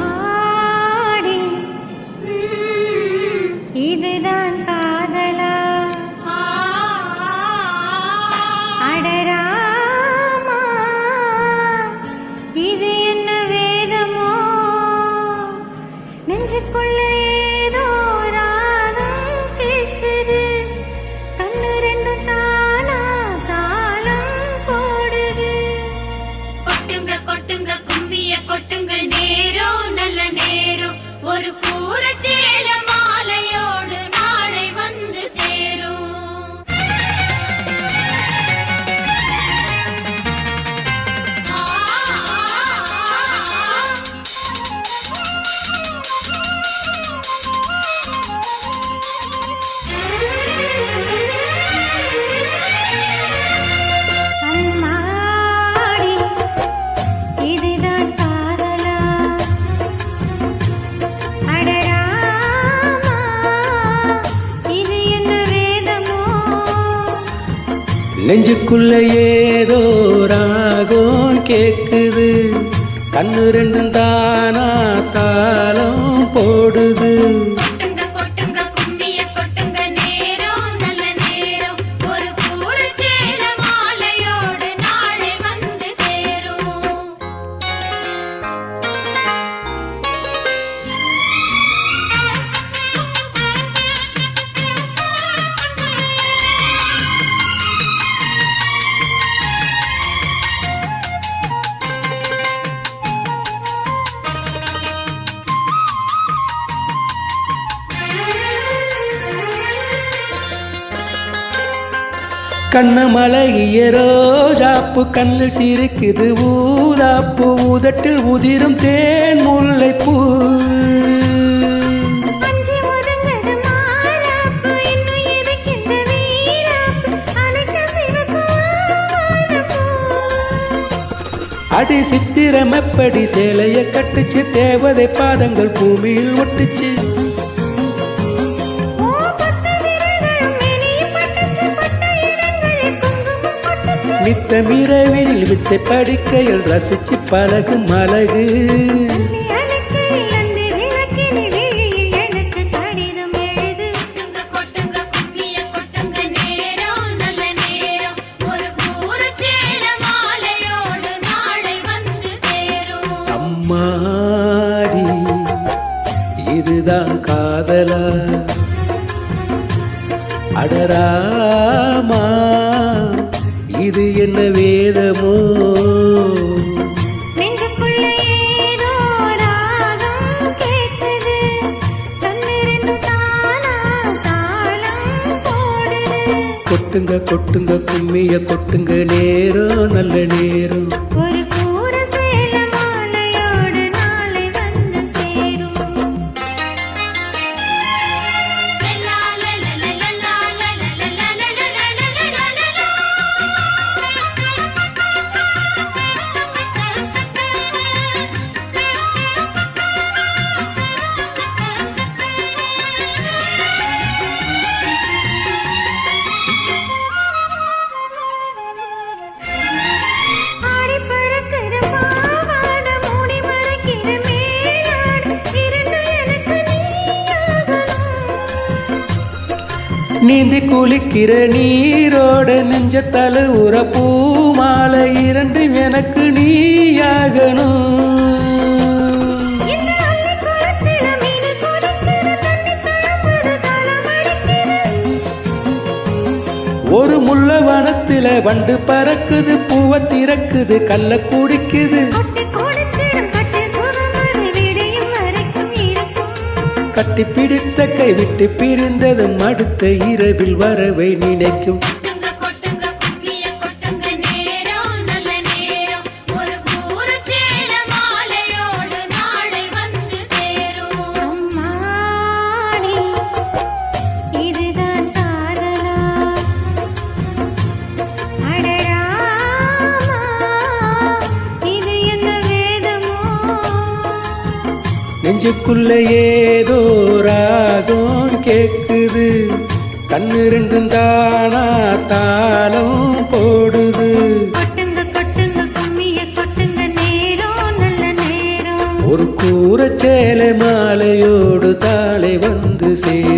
அம்மாடி இதுதான் காதலா அடராமா இது என்ன வேதமோ நெஞ்சுக்குள்ள ஏதோ ராகம் கேட்குது கண்ணு ரெண்டும் தானா தாளம் போடுது கொட்டுங்க கொட்டுங்க கும்மிய கொட்டுங்க நேரம் நல்ல நேரம் ஒரு கூற சேல மாலையோடு நாளை வந்து சேரும் ஆ, அம்மாடி இதுதான் காதலா அடராமா இது என்ன வேதமோ நெஞ்சுக்குள்ள ஏதோ ராகம் கேக்குது கண்ணு ரெண்டும் தானா தாளம் போடுது கொட்டுங்க கொட்டுங்க கும்மிய கொட்டுங்க நேரம் நல்ல நேரம் ஒரு கூற சேல மாலையோடு நாளை வந்து சேரும் கண்ணமலைய ரோஜாப்பு கண்ணில் சிரிக்குது ஊதாப்பு உதட்டில் உதிரும் தேன் முல்லைப்பூ அஞ்சி ஒதுங்குது மாறாப்பு இன்னும் இருக்கின்ற வீராப்பு அணைக்க சிவக்கும் வானப்பூ அடி சித்திரம் எப்படி சேலைய கட்டுச்சு தேவதை பாதங்கள் பூமியில் ஒட்டுச்சு ஓ பத்து விரல்களும் இனிய பட்டுச்சு பட்ட இடங்களில் குங்குமம் கொட்டுச்சு நித்தமிரவினில் வித்தை படிக்கையில் ரசிச்சு பழகும் அழகு அள்ளி அணைக்கையில் அந்த விளக்கினில் விழியில் எனக்கு கடிதம் எழுது கொட்டுங்க கொட்டுங்க கும்மிய கொட்டுங்க நேரம் நல்ல நேரம் ஒரு கூற சேல மாலையோடு நாளை வந்து சேரும் அம்மாடி இதுதான் காதலா அடராமா இது என்ன வேதமோ நெஞ்சுக்குள்ள ஏதோ ராகம் கேட்குது கண்ணு ரெண்டும் தானா தாளம் போடுது கொட்டுங்க கொட்டுங்க கும்மிய கொட்டுங்க நேரம் நல்ல நேரம் ஒரு கூற சேல மாலையோடு நாளை வந்து சேரும் லலா லலா லலா லலா லலா ஆடி பறக்கிற பாவாடை மூடி மறைக்கிற மேலாடை இரண்டும் எனக்கு நீயாகணும் நீந்தி குளிக்கிற நீரோட நெஞ்ச தழுவுற பூமாலை இரண்டும் எனக்கு நீயாகணும் இந்த அள்ளி குளத்தில மீன் குடிக்கிற தண்ணி தழும்புது தலமடிக்கிற ஒரு முள்ள வனத்தில வண்டு பறக்குது பூவை திறக்குது கல்ல குடிக்குது கொட்டி கொடுத்திடும் கட்டி சுகமது விடியும் வரைக்கும் இருக்கும் கட்டி பிடித்த கை விட்டு பிரிந்ததும் அடுத்த இரவில் வரவை நினைக்கும் கொட்டுங்க கொட்டுங்க கும்மிய கொட்டுங்க நேரம் நல்ல நேரம் ஒரு கூற சேல மாலையோடு நாளை வந்து சேரும் அம்மாடி இதுதான் காதலா அடராமா இது என்ன வேதமோ நெஞ்சுக்குள்ள ஏதோ ராகம் கேக்குது கண்ணு ரெண்டும் தானா தாளம் போடுது கொட்டுங்க கொட்டுங்க கும்மிய சேலை மாலையோடு தாளை வந்து சேரும்.